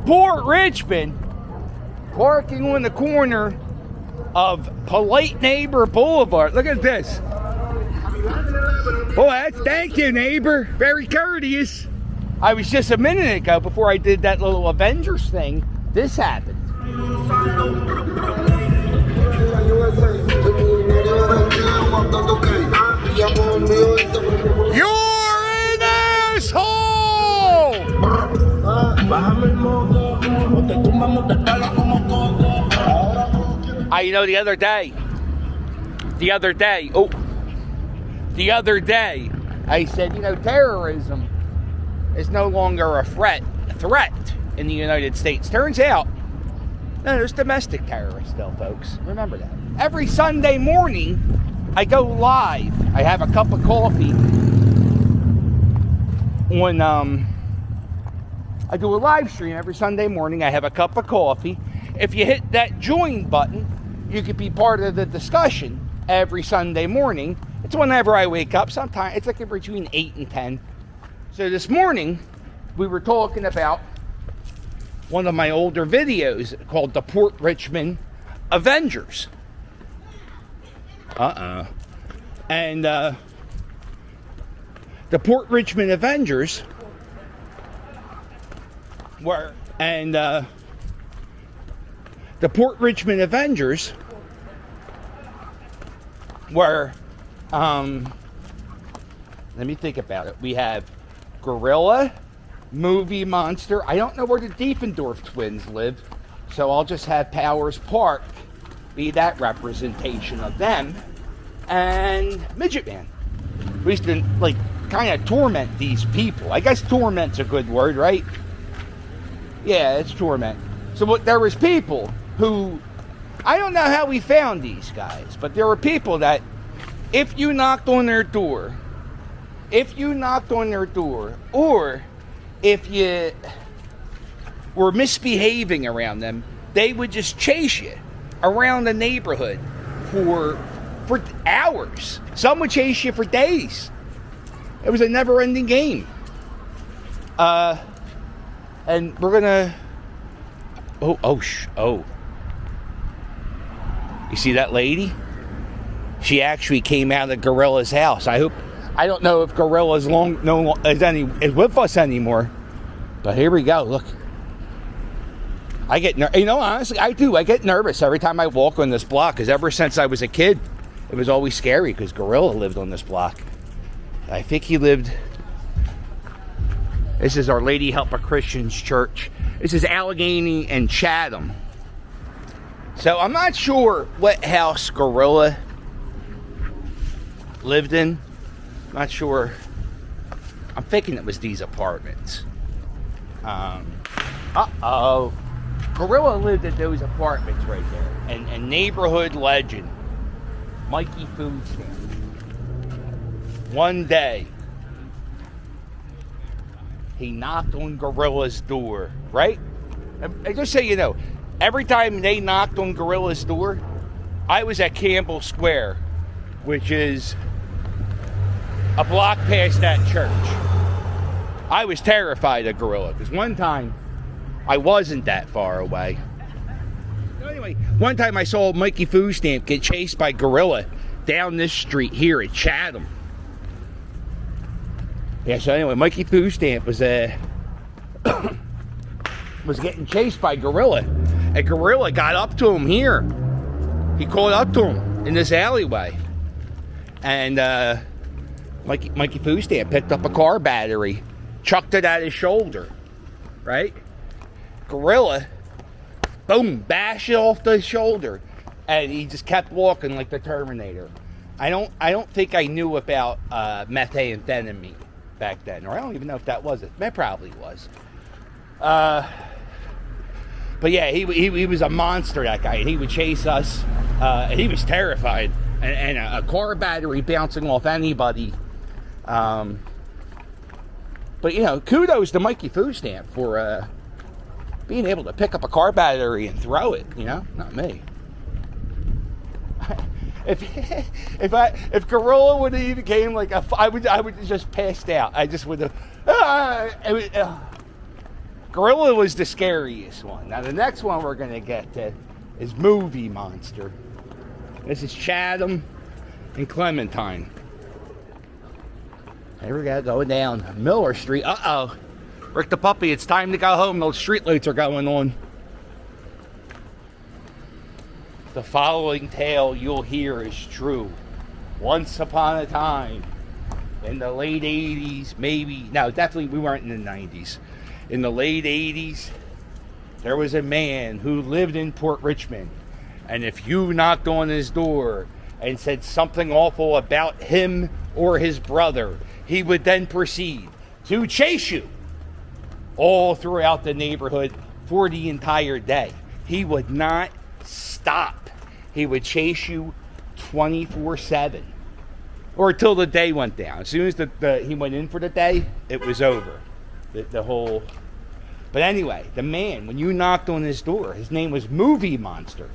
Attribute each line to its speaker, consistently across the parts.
Speaker 1: Port Richmond, parking on the corner of Polite Neighbor Boulevard. Look at this. Oh, thank you, neighbor. Very courteous. I was just a minute ago, before I did that little Avengers thing, this happened. You're an asshole! You know, the other day, I said, you know, terrorism is no longer a threat in the United States. Turns out, no, there's domestic terrorists still, folks. Remember that. Every Sunday morning, I go live. I have a cup of coffee on, I do a live stream every Sunday morning. I have a cup of coffee. If you hit that join button, you could be part of the discussion every Sunday morning. It's whenever I wake up. Sometimes it's like between 8 and 10. So this morning, we were talking about one of my older videos called the Port Richmond Avengers. And the Port Richmond Avengers were, the Port Richmond Avengers were, let me think about it. We have Gorilla, Movie Monster. I don't know where the Diefendorf twins live, so I'll just have Powers Park be that representation of them, and Midget Man. We used to, like, kind of torment these people. I guess torment's a good word, right? Yeah, it's torment. So there was people who, I don't know how we found these guys, but there were people that if you knocked on their door, or if you were misbehaving around them, they would just chase you around the neighborhood for hours. Some would chase you for days. It was a never-ending game. And we're gonna. Oh! You see that lady? She actually came out of Gorilla's house. I don't know if Gorilla's is with us anymore. But here we go. Look. I get honestly, I do. I get nervous every time I walk on this block, because ever since I was a kid, it was always scary because Gorilla lived on this block. I think he lived. This is Our Lady Help of Christians Church. This is Allegheny and Chatham. So I'm not sure what house Gorilla lived in. Not sure. I'm thinking it was these apartments. Gorilla lived in those apartments right there. And neighborhood legend, Mikey Food Stand. One day, he knocked on Gorilla's door, right? And just so you know, every time they knocked on Gorilla's door, I was at Campbell Square, which is a block past that church. I was terrified of Gorilla, because one time I wasn't that far away. Anyway, one time I saw Mikey Food Stamp get chased by Gorilla down this street here at Chatham. Yeah, so anyway, Mikey Food Stamp was was getting chased by Gorilla, and Gorilla got up to him here. He caught up to him in this alleyway, and Mikey Food Stamp picked up a car battery, chucked it at his shoulder, right? Gorilla, boom, bashed it off the shoulder, and he just kept walking like the Terminator. I don't think I knew about methamphetamine back then, or I don't even know if that was it. That probably was. But yeah, he was a monster, that guy, and he would chase us, and he was terrified, and a car battery bouncing off anybody. But you know, kudos to Mikey Food Stamp for being able to pick up a car battery and throw it. You know, not me. If Gorilla would have even came like I would have just passed out. I just would have. Gorilla was the scariest one. Now the next one we're going to get to is Movie Monster. This is Chatham and Clementine. Here we go, going down Miller Street. Uh-oh. Rick the puppy, it's time to go home. Those street lights are going on. The following tale you'll hear is true. Once upon a time, in the late 80s, maybe, no, definitely we weren't in the 90s. In the late 80s, there was a man who lived in Port Richmond. And if you knocked on his door and said something awful about him or his brother, he would then proceed to chase you all throughout the neighborhood for the entire day. He would not stop. He would chase you 24/7 or until the day went down. As soon as he went in for the day, it was over. The whole... But anyway, the man, when you knocked on his door, his name was Movie Monster.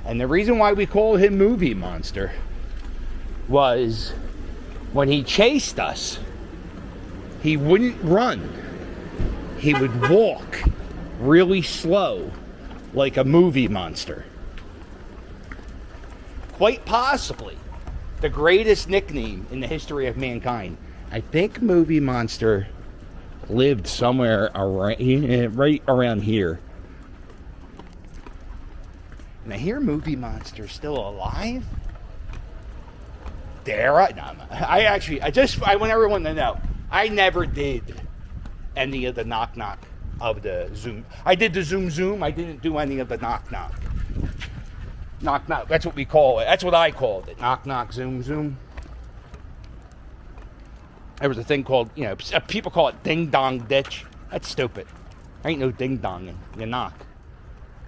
Speaker 1: And the reason why we call him Movie Monster was when he chased us, he wouldn't run. He would walk really slow like a movie monster. Quite possibly the greatest nickname in the history of mankind. I think Movie Monster lived somewhere around, right around here. And I hear Movie Monster still alive. Dare I? No, I want everyone to know, I never did any of the knock knock of the Zoom. I did the Zoom. I didn't do any of the knock knock. Knock knock. That's what we call it. That's what I called it. Knock knock. Zoom. There was a thing called, people call it ding dong ditch. That's stupid. There ain't no ding donging. You knock.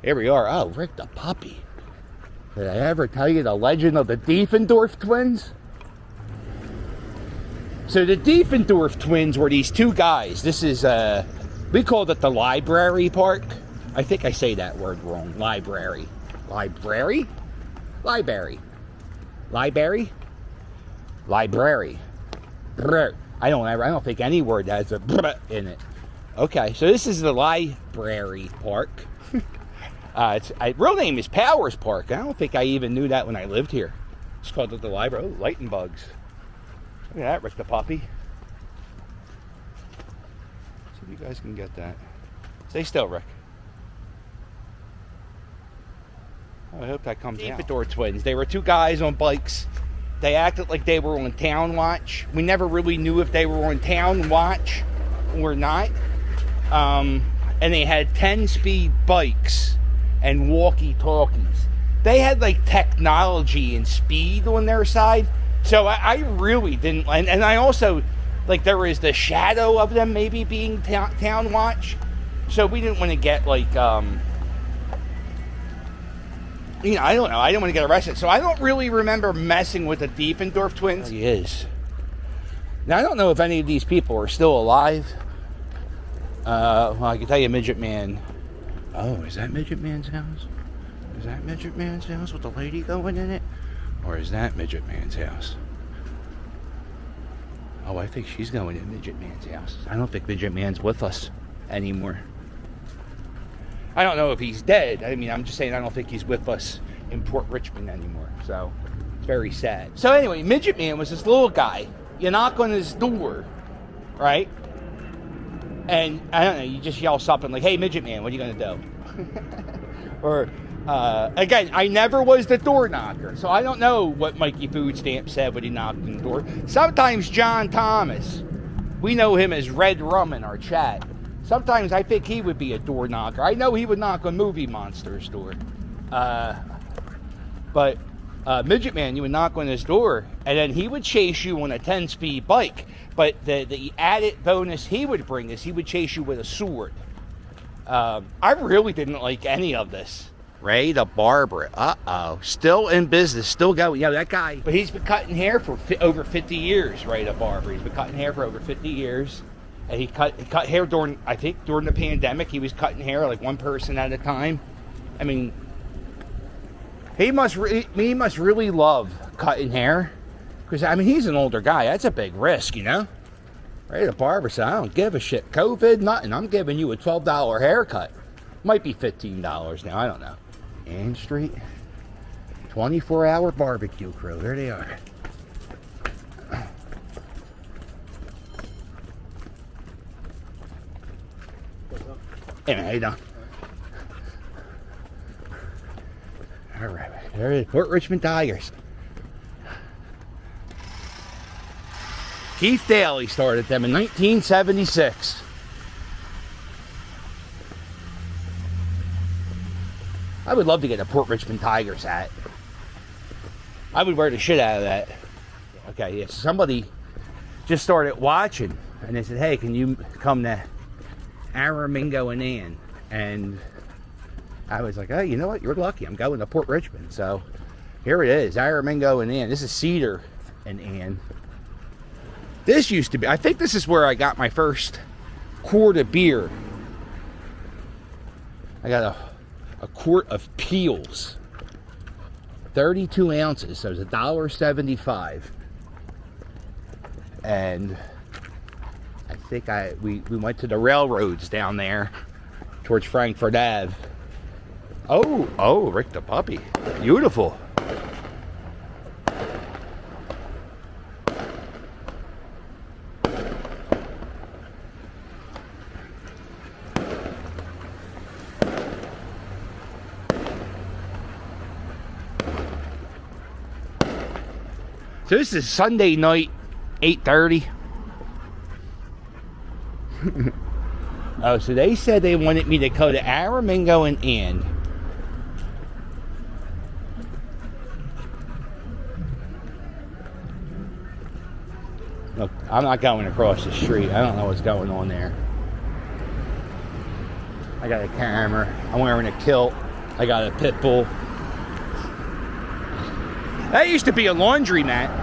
Speaker 1: Here we are. Oh, Rick the puppy. Did I ever tell you the legend of the Diefendorf twins? So the Diefendorf twins were these two guys. This is, we called it the library park. I think I say that word wrong. Library. Library? Library. Library? Library. Brr. I don't think any word has a brr in it. Okay, so this is the library park. Its real name is Powers Park. I don't think I even knew that when I lived here. It's called the library. Oh, lightning bugs. Look at that, Rick the puppy. See if you guys can get that. Stay still, Rick. Oh, I hope that comes out. Diefendorf twins. They were two guys on bikes. They acted like they were on town watch. We never really knew if they were on town watch or not. And they had 10-speed bikes and walkie-talkies. They had like technology and speed on their side. So I really didn't, and I also, like, there was the shadow of them maybe being town watch. So we didn't want to get like, I don't know. I didn't want to get arrested. So I don't really remember messing with the Diefendorf twins. He is. Now, I don't know if any of these people are still alive. Well, I can tell you Midget Man. Oh, is that Midget Man's house? Is that Midget Man's house with the lady going in it? Or is that Midget Man's house? Oh, I think she's going in Midget Man's house. I don't think Midget Man's with us anymore. I don't know if he's dead. I mean, I'm just saying I don't think he's with us in Port Richmond anymore. So, it's very sad. So anyway, Midget Man was this little guy. You knock on his door, right? And, I don't know, you just yell something like, hey, Midget Man, what are you going to do? Or, again, I never was the door knocker. So I don't know what Mikey Food Stamp said when he knocked on the door. Sometimes John Thomas, we know him as Red Rum in our chat. Sometimes I think he would be a door knocker. I know he would knock on Movie Monster's door. But Midget Man, you would knock on his door, and then he would chase you on a 10-speed bike. But the added bonus he would bring is he would chase you with a sword. I really didn't like any of this. Ray the barber. Uh-oh. Still in business. Still going. Yeah, that guy. But he's been cutting hair for over 50 years, Ray the barber. He's been cutting hair for over 50 years. And he cut hair during the pandemic. He was cutting hair like one person at a time. I mean, he must really love cutting hair. Because, I mean, he's an older guy. That's a big risk, you know? Right, the barber said, I don't give a shit. COVID, nothing. I'm giving you a $12 haircut. Might be $15 now, I don't know. Ann Street, 24-hour barbecue crew. There they are. Hey man, how you doing? All right, there it is. Port Richmond Tigers. Keith Daly started them in 1976. I would love to get a Port Richmond Tigers hat. I would wear the shit out of that. Okay, yeah, somebody just started watching and they said, hey, can you come to Aramingo and Ann? And I was like, hey, you know what? You're lucky. I'm going to Port Richmond. So here it is, Aramingo and Ann. This is Cedar and Ann. This used to be, I think this is where I got my first quart of beer. I got a quart of Peels. 32 ounces, so it was $1.75. And I think we went to the railroads down there towards Frankfurt Ave. Oh, Rick the puppy. Beautiful. So this is Sunday night, 8:30. Oh, so they said they wanted me to go to Aramingo and Ann. Look, I'm not going across the street. I don't know what's going on there. I got a camera. I'm wearing a kilt. I got a pit bull. That used to be a laundromat.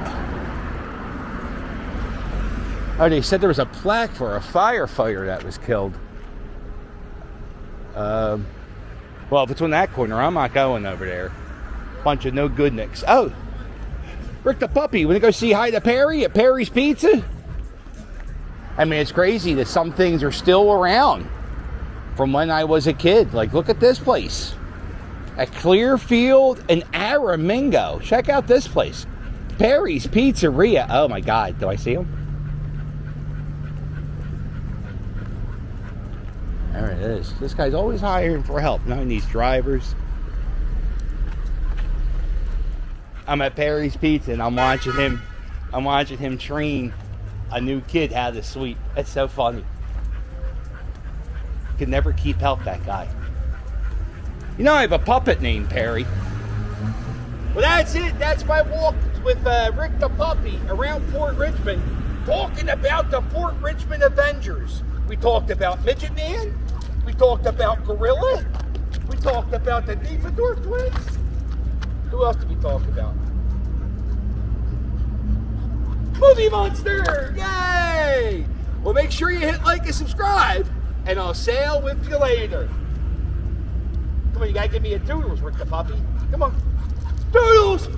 Speaker 1: Oh, they said there was a plaque for a firefighter that was killed. Well, if it's on that corner, I'm not going over there. Bunch of no good nicks. Oh, Rick the puppy. Want to go see hi to Perry at Perry's Pizza? I mean, it's crazy that some things are still around from when I was a kid. Like, look at this place. At Clearfield and Aramingo. Check out this place. Perry's Pizzeria. Oh my God, do I see him? There it is. This guy's always hiring for help. Now he needs drivers. I'm at Perry's Pizza and I'm watching him train a new kid how to sweep. That's so funny. Could never keep help, that guy. You know, I have a puppet named Perry. Well, that's it. That's my walk with Rick the puppy around Port Richmond, talking about the Port Richmond Avengers. We talked about Midget Man. We talked about Gorilla. We talked about the Diefendorf twins. Who else did we talk about? Movie Monster! Yay! Well, make sure you hit like and subscribe, and I'll sail with you later. Come on, you gotta give me a doodles, Rick the puppy. Come on. Doodles!